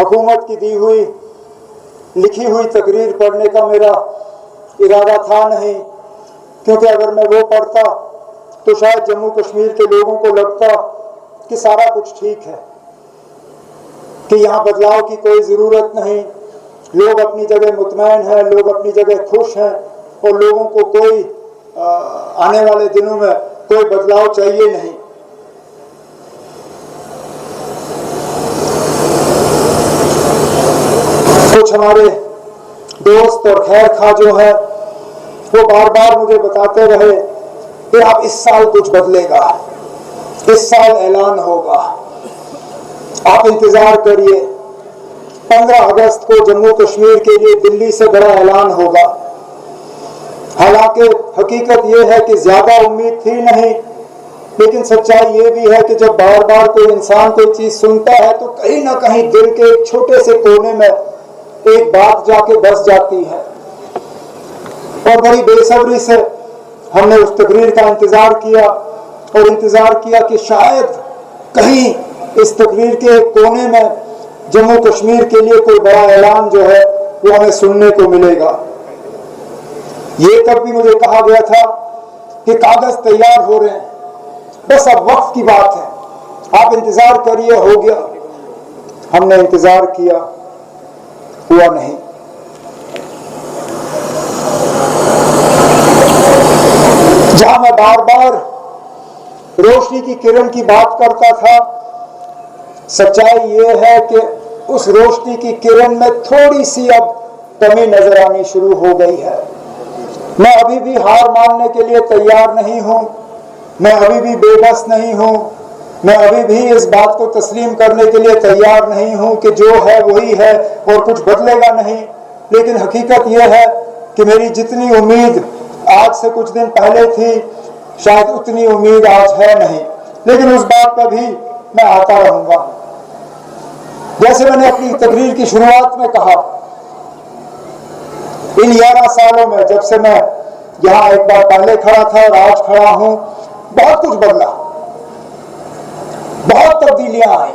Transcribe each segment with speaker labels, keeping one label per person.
Speaker 1: हुकूमत की दी हुई लिखी हुई तकरीर पढ़ने का मेरा इरादा था नहीं, क्योंकि अगर मैं वो पढ़ता तो शायद जम्मू कश्मीर के लोगों को लगता कि सारा कुछ ठीक है, कि यहाँ बदलाव की कोई ज़रूरत नहीं, लोग अपनी जगह मुतमईन हैं, लोग अपनी जगह खुश हैं और लोगों को कोई आने वाले दिनों में कोई बदलाव चाहिए नहीं। कुछ हमारे दोस्त और खैर खा जो है वो बार बार मुझे बताते रहे कि आप इस साल कुछ बदलेगा, इस साल ऐलान होगा, आप इंतजार करिए, 15 अगस्त को जम्मू कश्मीर के लिए दिल्ली से बड़ा ऐलान होगा। हालांकि हकीकत यह है कि ज्यादा उम्मीद थी नहीं, लेकिन सच्चाई ये भी है कि जब बार बार कोई इंसान कोई चीज सुनता है तो कहीं ना कहीं दिल के एक छोटे से कोने में एक बात जाके बस जाती है। और बड़ी बेसब्री से हमने उस तकरीर का इंतजार किया और इंतजार किया कि शायद कहीं इस तकरीर के एक कोने में जम्मू कश्मीर के लिए कोई बड़ा ऐलान जो है वो हमें सुनने को मिलेगा। ये तब भी मुझे कहा गया था कि कागज तैयार हो रहे हैं, बस अब वक्त की बात है, आप इंतजार करिए, हो गया। हमने इंतजार किया, हुआ नहीं। जहां मैं बार बार रोशनी की किरण की बात करता था, सच्चाई ये है कि उस रोशनी की किरण में थोड़ी सी अब कमी नजर आनी शुरू हो गई है। मैं अभी भी हार मानने के लिए तैयार नहीं हूं, मैं अभी भी बेबस नहीं हूं, मैं अभी भी इस बात को तस्लीम करने के लिए तैयार नहीं हूं कि जो है वही है और कुछ बदलेगा नहीं। लेकिन हकीकत यह है कि मेरी जितनी उम्मीद आज से कुछ दिन पहले थी, शायद उतनी उम्मीद आज है नहीं, लेकिन उस बात पर भी मैं आता रहूंगा। जैसे मैंने अपनी तकरीर की शुरुआत में कहा, इन 11 सालों में जब से मैं यहाँ एक बार पहले खड़ा था और आज खड़ा हूं, बहुत कुछ बदला, बहुत तब्दीलियां आई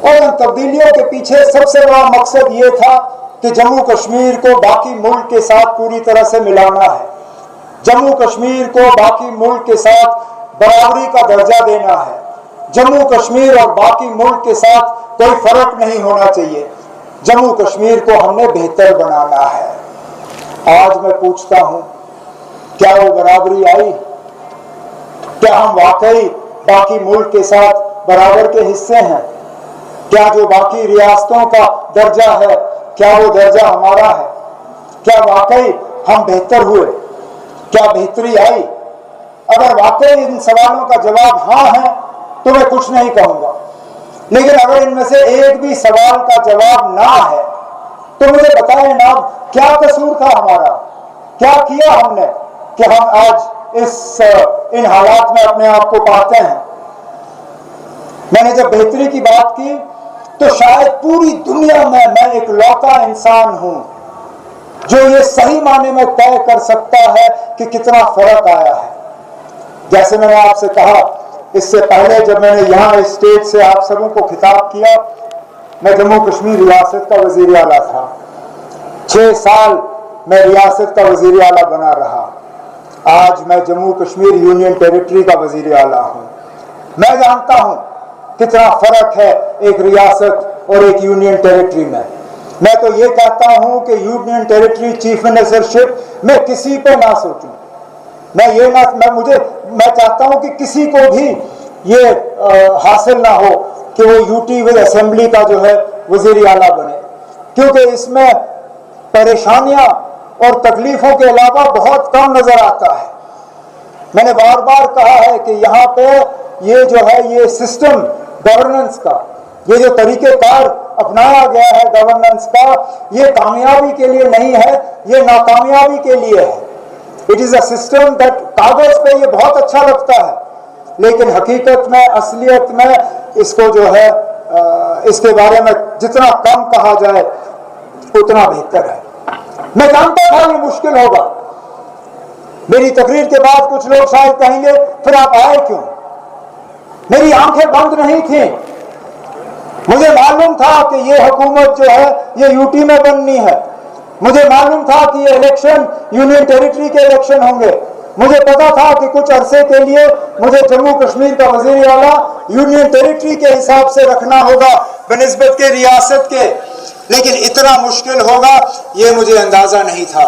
Speaker 1: और इन तब्दीलियों के पीछे सबसे बड़ा मकसद ये था कि जम्मू कश्मीर को बाकी मुल्क के साथ पूरी तरह से मिलाना है, जम्मू कश्मीर को बाकी मुल्क के साथ बराबरी का दर्जा देना है, जम्मू कश्मीर और बाकी मुल्क के साथ कोई फर्क नहीं होना चाहिए, जम्मू कश्मीर को हमने बेहतर बनाना है। आज मैं पूछता हूं, क्या वो बराबरी आई? क्या हम वाकई बाकी मुल्क के साथ बराबर के हिस्से हैं? क्या जो बाकी रियासतों का दर्जा है, क्या वो दर्जा हमारा है? क्या वाकई हम बेहतर हुए? क्या बेहतरी आई? अगर वाकई इन सवालों का जवाब हाँ है तो मैं कुछ नहीं कहूंगा, लेकिन अगर इनमें से एक भी सवाल का जवाब ना है तो मुझे बताएं ना, क्या कसूर था हमारा, क्या किया हमने कि हम आज इन हालात में अपने आप को पाते हैं। मैंने जब बेहतरी की बात की तो शायद पूरी दुनिया में मैं एक लौता इंसान हूं जो ये सही मायने में तय कर सकता है कि कितना फर्क आया है। जैसे मैंने आपसे कहा इससे पहले, जब मैंने यहाँ इस स्टेज से आप सबों को खिताब किया, मैं जम्मू कश्मीर रियासत का वजीर आला था। 6 साल मैं रियासत का वजीर आला बना रहा। आज मैं जम्मू कश्मीर यूनियन टेरिटरी का वजीर आला हूं। मैं जानता हूं कितना फर्क है एक रियासत और एक यूनियन टेरिटरी में। मैं तो ये कहता हूं कि यूनियन टेरिटरी चीफ मिनिस्टरशिप मैं किसी पे ना सोचूं, मैं चाहता हूं कि किसी को भी ये हासिल ना हो कि वो यूटी विद असेंबली का जो है वजीर आला बने, क्योंकि इसमें परेशानियां और तकलीफों के अलावा बहुत कम नजर आता है। मैंने बार बार कहा है कि यहाँ पे ये जो है ये सिस्टम गवर्नेंस का, ये जो तरीकेकार अपनाया गया है गवर्नेंस का, ये कामयाबी के लिए नहीं है, ये नाकामयाबी के लिए है। It is a system that कागज पे ये बहुत अच्छा लगता है, लेकिन हकीकत में असलियत में इसको जो है इसके बारे में जितना कम कहा जाए उतना बेहतर है। मैं जानता था ये मुश्किल होगा। मेरी तकरीर के बाद कुछ लोग शायद कहेंगे फिर आप आए क्यों? मेरी आंखें बंद नहीं थी। मुझे मालूम था कि ये हुकूमत जो है ये यूटी में बननी है। मुझे मालूम था कि ये इलेक्शन यूनियन टेरिटरी के इलेक्शन होंगे। मुझे पता था कि कुछ अरसे के लिए मुझे जम्मू कश्मीर का वजीर आला यूनियन टेरिटरी के हिसाब से रखना होगा बनिस्बत के रियासत के, लेकिन इतना मुश्किल होगा ये मुझे अंदाजा नहीं था।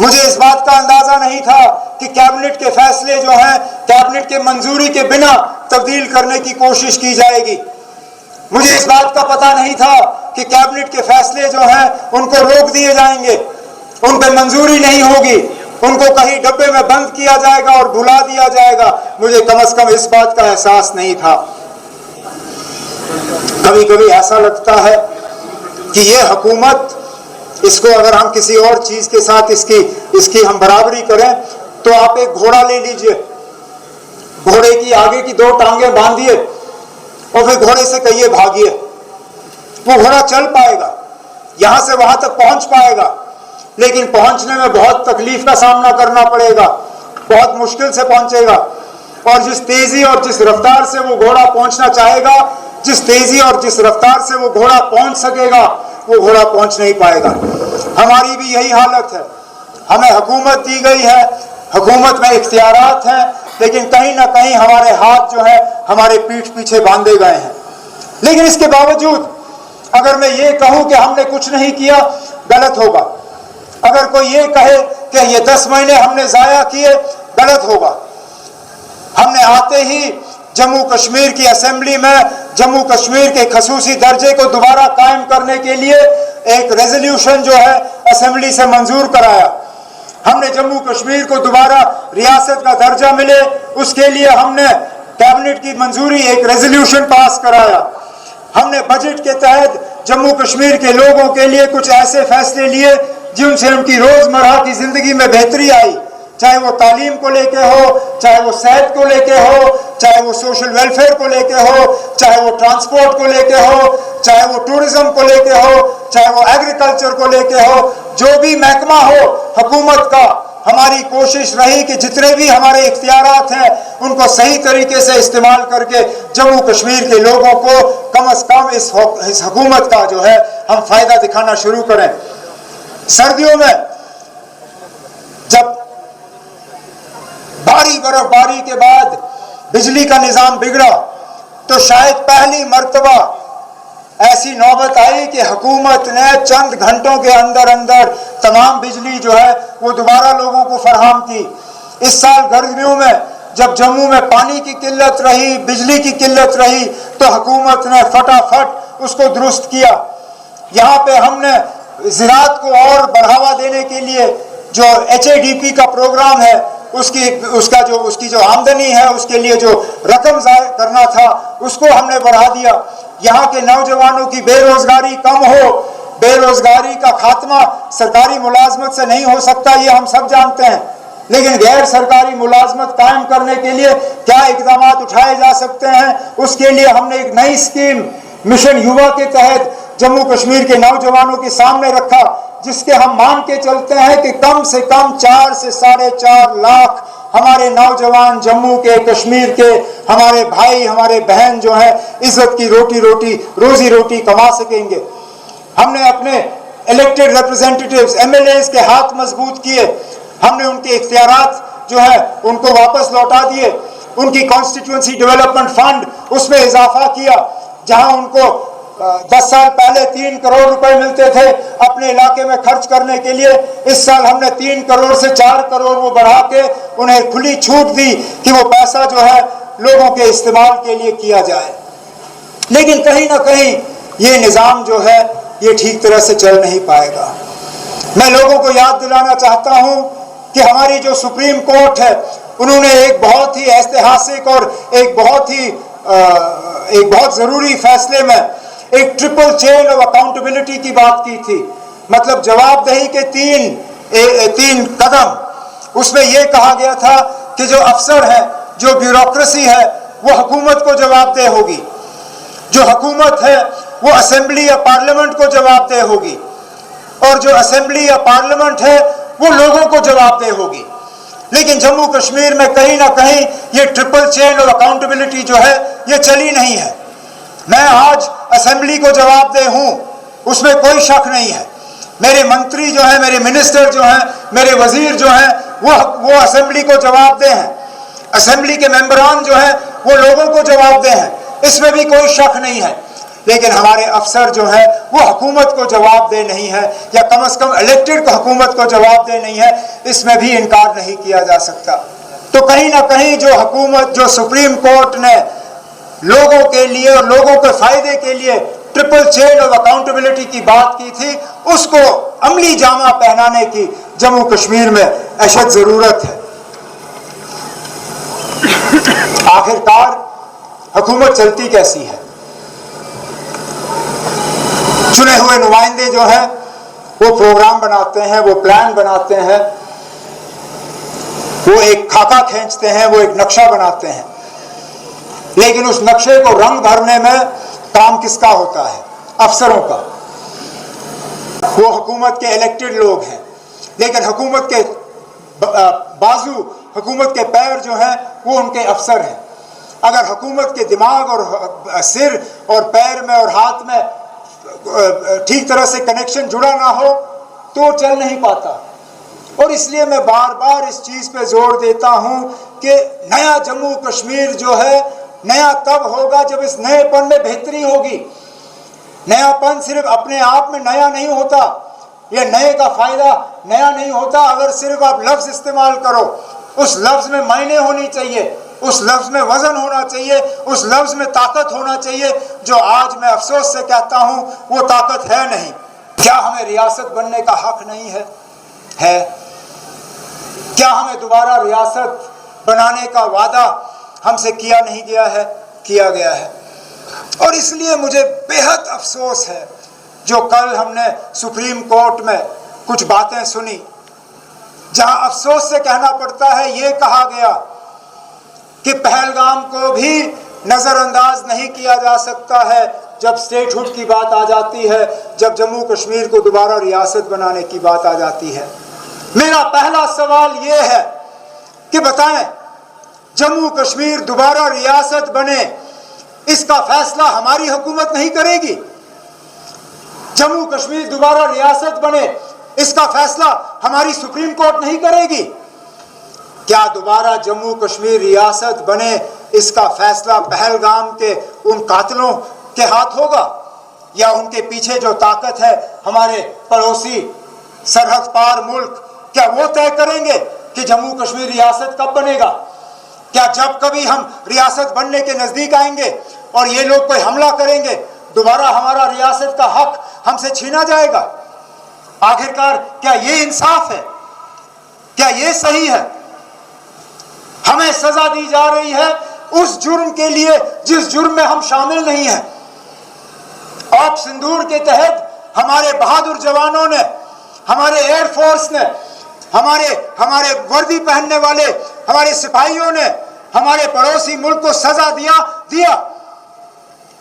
Speaker 1: मुझे इस बात का अंदाजा नहीं था कि कैबिनेट के फैसले जो हैं कैबिनेट के मंजूरी के बिना तब्दील करने की कोशिश की जाएगी। मुझे इस बात का पता नहीं था कि कैबिनेट के फैसले जो हैं उनको रोक दिए जाएंगे, उन पर मंजूरी नहीं होगी, उनको कहीं डब्बे में बंद किया जाएगा और भुला दिया जाएगा। मुझे कम से कम इस बात का एहसास नहीं था। कभी कभी ऐसा लगता है कि ये हुकूमत, इसको अगर हम किसी और चीज के साथ इसकी हम बराबरी करें तो आप एक घोड़ा ले लीजिए, घोड़े की आगे की 2 टांगें बांधिए और फिर घोड़े से कहिए भागिए, वो घोड़ा चल पाएगा, यहां से वहां तक पहुंच पाएगा, लेकिन पहुंचने में बहुत तकलीफ का सामना करना पड़ेगा, बहुत मुश्किल से पहुंचेगा। और जिस तेजी और जिस रफ्तार से वो घोड़ा पहुंचना चाहेगा, जिस तेजी और जिस रफ्तार से वो घोड़ा पहुंच सकेगा, वो घोड़ा पहुंच नहीं पाएगा। हमारी भी यही हालत है। हमें हुकूमत दी गई है, हुकूमत में इख्तियारात हैं, लेकिन कहीं ना कहीं हमारे हाथ जो है हमारे पीठ पीछे बांधे गए हैं। लेकिन इसके बावजूद अगर मैं ये कहूं कि हमने कुछ नहीं किया, गलत होगा। अगर कोई ये कहे कि ये 10 महीने हमने जाया किए, गलत होगा। हमने आते ही जम्मू कश्मीर की असेंबली में जम्मू कश्मीर के खसूसी दर्जे को दोबारा कायम करने के लिए एक रेजोल्यूशन जो है असेंबली से मंजूर कराया। हमने जम्मू कश्मीर को दोबारा रियासत का दर्जा मिले, उसके लिए हमने कैबिनेट की मंजूरी एक रेजोल्यूशन पास कराया। हमने बजट के तहत जम्मू कश्मीर के लोगों के लिए कुछ ऐसे फैसले लिए जिनसे उनकी रोजमर्रा की जिंदगी में बेहतरी आई, चाहे वो तालीम को लेके हो, चाहे वो सेहत को लेके हो, चाहे वो सोशल वेलफेयर को लेके हो, चाहे वो ट्रांसपोर्ट को लेके हो, चाहे वो टूरिज्म को लेके हो, चाहे वो एग्रीकल्चर को लेके हो। जो भी महकमा हो हुकूमत का, हमारी कोशिश रही कि जितने भी हमारे इख्तियारात हैं उनको सही तरीके से इस्तेमाल करके जम्मू कश्मीर के लोगों को कम से कम इस हुकूमत का जो है हम फायदा दिखाना शुरू करें। सर्दियों में जब भारी बर्फबारी के बाद बिजली का निजाम बिगड़ा तो शायद पहली मर्तबा ऐसी नौबत आई कि हुकूमत ने चंद घंटों के अंदर अंदर तमाम बिजली जो है वो दोबारा लोगों को फराहम की। इस साल गर्मियों में जब जम्मू में पानी की किल्लत रही, बिजली की किल्लत रही, तो हुकूमत ने फटाफट उसको दुरुस्त किया। यहाँ पे हमने ज़राअत को और बढ़ावा देने के लिए जो HADP का प्रोग्राम है उसकी जो आमदनी है उसके लिए जो रकम ज़ाहिर करना था उसको हमने बढ़ा दिया। यहाँ के नौजवानों की बेरोजगारी कम हो, बेरोजगारी का खात्मा सरकारी मुलाजमत से नहीं हो सकता, ये हम सब जानते हैं, लेकिन गैर सरकारी मुलाजमत कायम करने के लिए क्या इकदाम उठाए जा सकते हैं, उसके लिए हमने एक नई स्कीम मिशन युवा के तहत जम्मू कश्मीर के नौजवानों के सामने रखा, जिसके हम मान के चलते हैं कि कम से कम 4 से 4.5 लाख हमारे नौजवान जम्मू के, कश्मीर के, हमारे भाई, हमारे बहन जो हैं इज्जत की रोजी रोटी कमा सकेंगे। हमने अपने इलेक्टेड रिप्रेजेंटेटिव्स MLAs के हाथ मजबूत किए, हमने उनके इख्तियारात जो है उनको वापस लौटा दिए, उनकी कॉन्स्टिट्यूंसी डेवलपमेंट फंड उसमें इजाफा किया। जहां उनको 10 साल पहले 3 करोड़ रुपए मिलते थे अपने इलाके में खर्च करने के लिए, इस साल हमने 3 करोड़ से 4 करोड़ वो बढ़ा के उन्हें खुली छूट दी कि वो पैसा जो है लोगों के इस्तेमाल के लिए किया जाए। लेकिन कहीं ना कहीं ये निज़ाम जो है ये ठीक तरह से चल नहीं पाएगा। मैं लोगों को याद दिलाना चाहता हूँ कि हमारी जो सुप्रीम कोर्ट है उन्होंने एक बहुत ही ऐतिहासिक और एक बहुत ज़रूरी फैसले में एक ट्रिपल चेन ऑफ अकाउंटेबिलिटी की बात की थी। मतलब जवाबदेही के तीन कदम। उसमें यह कहा गया था कि जो अफसर है, जो ब्यूरोक्रेसी है, वो हुकूमत को जवाबदेह होगी, जो हुकूमत है वो असेंबली या पार्लियामेंट को जवाबदेह होगी, और जो असेंबली या पार्लियामेंट है वो लोगों को जवाबदेह होगी। लेकिन जम्मू कश्मीर में कहीं ना कहीं ये ट्रिपल चेन ऑफ अकाउंटेबिलिटी जो है ये चली नहीं है। मैं आज असेंबली को जवाबदेह हूं, उसमें कोई शक नहीं है। मेरे मंत्री जो हैं, मेरे मिनिस्टर जो हैं, मेरे वजीर जो हैं, वो असेंबली को जवाबदेह हैं। असेंबली के मेंबरान जो हैं वो लोगों को जवाबदेह हैं, इसमें भी कोई शक नहीं है। लेकिन हमारे अफसर जो है वो हुकूमत को जवाबदेह नहीं है, या कम से कम इलेक्टेड हुकूमत को जवाबदेह नहीं है, इसमें भी इनकार नहीं किया जा सकता। तो कहीं ना कहीं जो हुकूमत, जो सुप्रीम कोर्ट ने लोगों के लिए और लोगों के फायदे के लिए ट्रिपल चेन ऑफ अकाउंटेबिलिटी की बात की थी, उसको अमली जामा पहनाने की जम्मू कश्मीर में अशद जरूरत है। आखिरकार हुकूमत चलती कैसी है? चुने हुए नुमाइंदे जो हैं वो प्रोग्राम बनाते हैं, वो प्लान बनाते हैं, वो एक खाका खींचते हैं, वो एक नक्शा बनाते हैं, लेकिन उस नक्शे को रंग भरने में काम किसका होता है? अफसरों का। वो हुकूमत के इलेक्टेड लोग हैं, लेकिन हुकूमत के बाजू, हुकूमत के पैर जो हैं वो उनके अफसर हैं। अगर हुकूमत के दिमाग और सिर और पैर में और हाथ में ठीक तरह से कनेक्शन जुड़ा ना हो तो चल नहीं पाता। और इसलिए मैं बार बार इस चीज़ पे जोर देता हूं कि नया जम्मू कश्मीर जो है नया तब होगा जब इस नएपन में बेहतरी होगी। नयापन सिर्फ अपने आप में नया नहीं होता, ये नए का फायदा नया नहीं होता अगर सिर्फ आप लफ्ज़ इस्तेमाल करो। उस लफ्ज़ में मायने होनी चाहिए, उस लफ्ज़ में वज़न होना चाहिए, उस लफ्ज़ में ताकत होना चाहिए, जो आज मैं अफसोस से कहता हूँ वो ताकत है नहीं। क्या हमें रियासत बनने का हक नहीं है? है। क्या हमें दोबारा रियासत बनाने का वादा हमसे किया नहीं गया है? किया गया है। और इसलिए मुझे बेहद अफसोस है जो कल हमने सुप्रीम कोर्ट में कुछ बातें सुनी, जहां अफसोस से कहना पड़ता है, ये कहा गया कि पहलगाम को भी नज़रअंदाज नहीं किया जा सकता है जब स्टेटहुड की बात आ जाती है, जब जम्मू कश्मीर को दोबारा रियासत बनाने की बात आ जाती है। मेरा पहला सवाल ये है कि बताएं, जम्मू कश्मीर दोबारा रियासत बने, इसका फैसला हमारी हुकूमत नहीं करेगी? जम्मू कश्मीर दोबारा रियासत बने, इसका फैसला हमारी सुप्रीम कोर्ट नहीं करेगी? क्या दोबारा जम्मू कश्मीर रियासत बने, इसका फैसला पहलगाम के उन कातिलों के हाथ होगा, या उनके पीछे जो ताकत है हमारे पड़ोसी सरहद पार मुल्क, क्या वो तय करेंगे कि जम्मू कश्मीर रियासत कब बनेगा? क्या जब कभी हम रियासत बनने के नजदीक आएंगे और ये लोग कोई हमला करेंगे, दोबारा हमारा रियासत का हक हमसे छीना जाएगा? आखिरकार क्या ये इंसाफ है? क्या ये सही है? हमें सजा दी जा रही है उस जुर्म के लिए जिस जुर्म में हम शामिल नहीं हैं। ऑप सिंदूर के तहत हमारे बहादुर जवानों ने, हमारे एयरफोर्स ने, हमारे वर्दी पहनने वाले हमारे सिपाहियों ने हमारे पड़ोसी मुल्क को सजा दिया।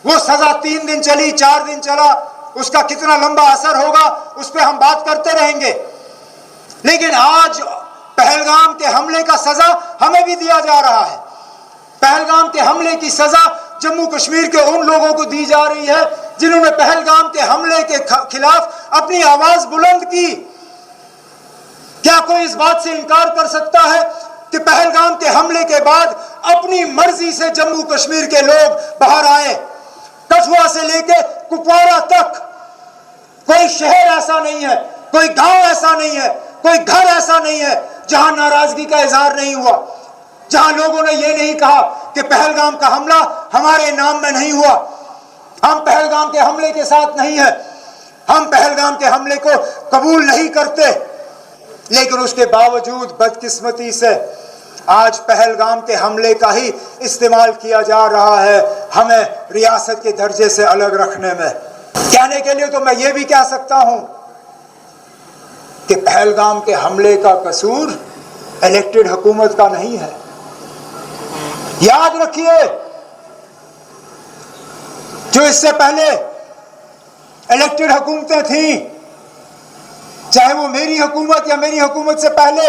Speaker 1: वो सजा 3 दिन चली, 4 दिन चला, उसका कितना लंबा असर होगा उस पर हम बात करते रहेंगे। लेकिन आज पहलगाम के हमले का सजा हमें भी दिया जा रहा है। पहलगाम के हमले की सजा जम्मू कश्मीर के उन लोगों को दी जा रही है जिन्होंने पहलगाम के हमले के खिलाफ अपनी आवाज बुलंद की। क्या कोई इस बात से इनकार कर सकता है कि पहलगाम के हमले के बाद अपनी मर्जी से जम्मू कश्मीर के लोग बाहर आए? कठुआ से लेकर कुपवाड़ा तक कोई शहर ऐसा नहीं है, कोई गांव ऐसा नहीं है, कोई घर ऐसा नहीं है जहां नाराजगी का इजहार नहीं हुआ, जहां लोगों ने यह नहीं कहा कि पहलगाम का हमला हमारे नाम में नहीं हुआ, हम पहलगाम के हमले के साथ नहीं है, हम पहलगाम के हमले को कबूल नहीं करते। लेकिन उसके बावजूद बदकिस्मती से आज पहलगाम के हमले का ही इस्तेमाल किया जा रहा है हमें रियासत के दर्जे से अलग रखने में। कहने के लिए तो मैं ये भी कह सकता हूं कि पहलगाम के हमले का कसूर इलेक्टेड हुकूमत का नहीं है। याद रखिए, जो इससे पहले इलेक्टेड हुकूमतें थीं, चाहे वो मेरी हुकूमत या मेरी हुकूमत से पहले,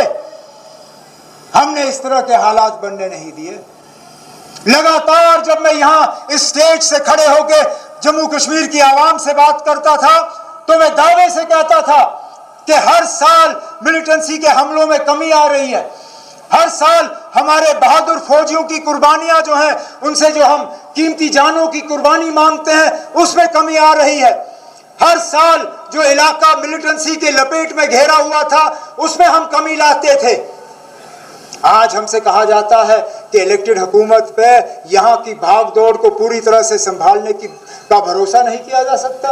Speaker 1: हमने इस तरह के हालात बनने नहीं दिए। लगातार जब मैं यहाँ इस स्टेज से खड़े होकर जम्मू कश्मीर की आवाम से बात करता था तो मैं दावे से कहता था कि हर साल मिलिटेंसी के हमलों में कमी आ रही है, हर साल हमारे बहादुर फौजियों की कुर्बानियां जो हैं, उनसे जो हम कीमती जानों की कुर्बानी मांगते हैं, उसमें कमी आ रही है। हर साल जो इलाका मिलिटेंसी के लपेट में घेरा हुआ था उसमें हम कमी लाते थे। आज हमसे कहा जाता है कि इलेक्टेड हुकूमत पे यहाँ की भागदौड़ को पूरी तरह से संभालने का भरोसा नहीं किया जा सकता।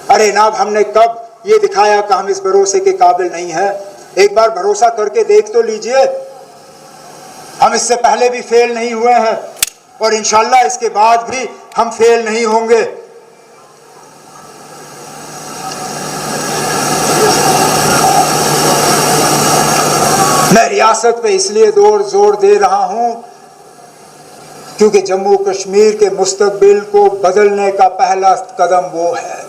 Speaker 1: अरे नाब, हमने कब ये दिखाया कि हम इस भरोसे के काबिल नहीं हैं? एक बार भरोसा करके देख तो लीजिए। हम इससे पहले भी फेल नहीं हुए हैं और इंशाल्लाह इसके बाद भी हम फेल नहीं होंगे। मैं रियासत पे इसलिए जोर दे रहा हूं क्योंकि जम्मू कश्मीर के मुस्तकबिल को बदलने का पहला कदम वो है,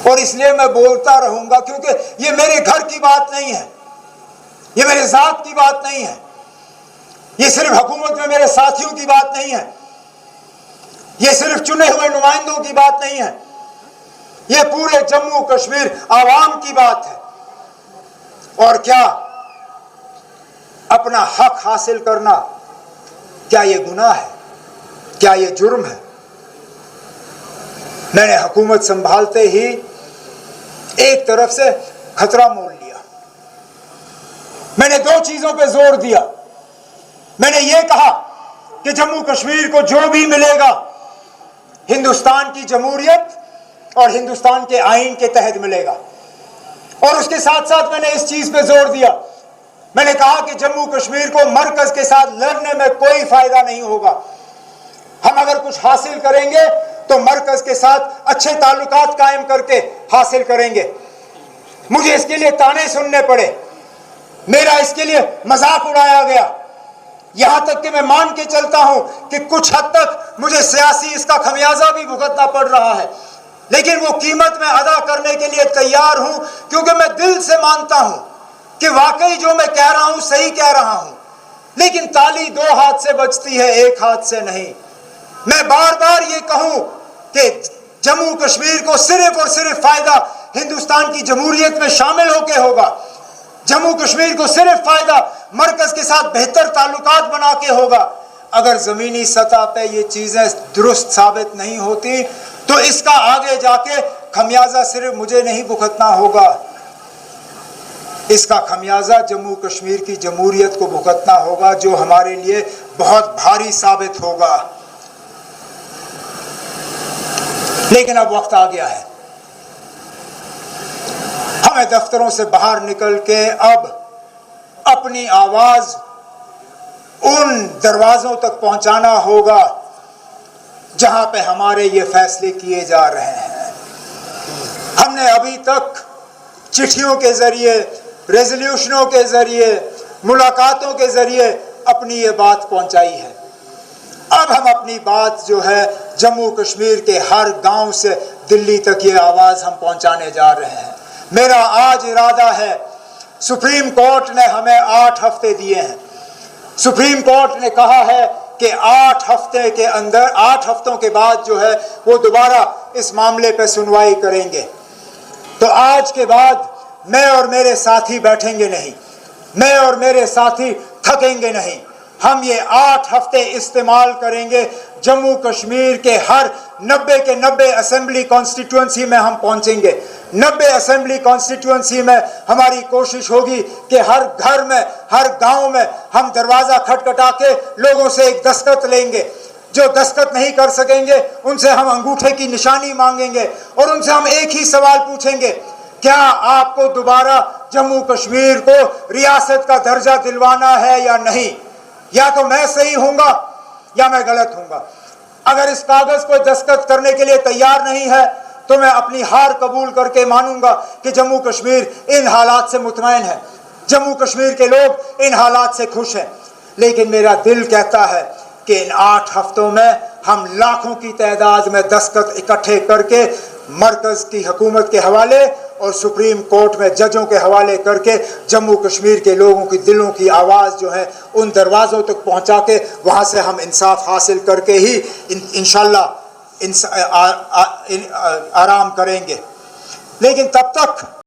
Speaker 1: और इसलिए मैं बोलता रहूंगा क्योंकि ये मेरे घर की बात नहीं है, ये मेरे जात की बात नहीं है, ये सिर्फ हुकूमत में मेरे साथियों की बात नहीं है, ये सिर्फ चुने हुए नुमाइंदों की बात नहीं है, ये पूरे जम्मू कश्मीर आवाम की बात है। और क्या अपना हक हासिल करना, क्या ये गुनाह है? क्या ये जुर्म है? मैंने हुकूमत संभालते ही एक तरफ से खतरा मोल लिया। मैंने दो चीजों पे जोर दिया। मैंने ये कहा कि जम्मू कश्मीर को जो भी मिलेगा हिंदुस्तान की जमहूरियत और हिंदुस्तान के आईन के तहत मिलेगा, और उसके साथ साथ मैंने इस चीज पे जोर दिया, मैंने कहा कि जम्मू कश्मीर को मरकज के साथ लड़ने में कोई फायदा नहीं होगा। हम अगर कुछ हासिल करेंगे तो मरकज के साथ अच्छे ताल्लुकात कायम करके हासिल करेंगे। मुझे इसके लिए ताने सुनने पड़े, मेरा इसके लिए मजाक उड़ाया गया, यहां तक कि मैं मान के चलता हूं कि कुछ हद तक मुझे सियासी इसका खमियाजा भी भुगतना पड़ रहा है, लेकिन वो कीमत मैं अदा करने के लिए तैयार हूं क्योंकि मैं दिल से मानता हूं कि वाकई जो मैं कह रहा हूं सही कह रहा हूं। लेकिन ताली दो हाथ से बजती है, एक हाथ से नहीं। मैं बार बार ये कहूं कि जम्मू कश्मीर को सिर्फ और सिर्फ फायदा हिंदुस्तान की जमहूरियत में शामिल होकर होगा। जम्मू कश्मीर को सिर्फ फायदा मरकज के साथ बेहतर ताल्लुकात बना के होगा। अगर जमीनी सतह पे ये चीजें दुरुस्त साबित नहीं होती तो इसका आगे जाके खमियाजा सिर्फ मुझे नहीं भुगतना होगा, इसका खमियाजा जम्मू कश्मीर की जमहूरियत को भुगतना होगा, जो हमारे लिए बहुत भारी साबित होगा। लेकिन अब वक्त आ गया है, हमें दफ्तरों से बाहर निकल के अब अपनी आवाज उन दरवाजों तक पहुंचाना होगा जहां पे हमारे ये फैसले किए जा रहे हैं। हमने अभी तक चिट्ठियों के जरिए, रेजोल्यूशनों के जरिए, मुलाकातों के जरिए अपनी ये बात पहुंचाई है। अब हम अपनी बात जो है जम्मू कश्मीर के हर गांव से दिल्ली तक ये आवाज हम पहुंचाने जा रहे हैं। मेरा आज इरादा है, सुप्रीम कोर्ट ने हमें 8 हफ्ते दिए हैं। सुप्रीम कोर्ट ने कहा है कि 8 हफ्ते के अंदर, 8 हफ्तों के बाद जो है वो दोबारा इस मामले पे सुनवाई करेंगे। तो आज के बाद मैं और मेरे साथी बैठेंगे नहीं, मैं और मेरे साथी थकेंगे नहीं। हम ये 8 हफ्ते इस्तेमाल करेंगे, जम्मू कश्मीर के हर 90 के 90 असेंबली कॉन्स्टिट्यूंसी में हम पहुंचेंगे। 90 असेंबली कॉन्स्टिट्यूंसी में हमारी कोशिश होगी कि हर घर में, हर गांव में हम दरवाजा खटखटा के लोगों से एक दस्तखत लेंगे। जो दस्तखत नहीं कर सकेंगे उनसे हम अंगूठे की निशानी मांगेंगे और उनसे हम एक ही सवाल पूछेंगे, क्या आपको दोबारा जम्मू कश्मीर को रियासत का दर्जा दिलवाना है या नहीं? या तो मैं सही हूंगा या मैं गलत हूंगा। अगर इस कागज को दस्तखत करने के लिए तैयार नहीं है तो मैं अपनी हार कबूल करके मानूंगा कि जम्मू कश्मीर इन हालात से मुतमईन है, जम्मू कश्मीर के लोग इन हालात से खुश हैं। लेकिन मेरा दिल कहता है कि इन 8 हफ्तों में हम लाखों की तादाद में दस्तखत इकट्ठे करके मरकज की हुकूमत के हवाले और सुप्रीम कोर्ट में जजों के हवाले करके जम्मू कश्मीर के लोगों की दिलों की आवाज़ जो है उन दरवाज़ों तक पहुंचा के वहाँ से हम इंसाफ हासिल करके ही इंशाल्लाह आराम करेंगे। लेकिन तब तक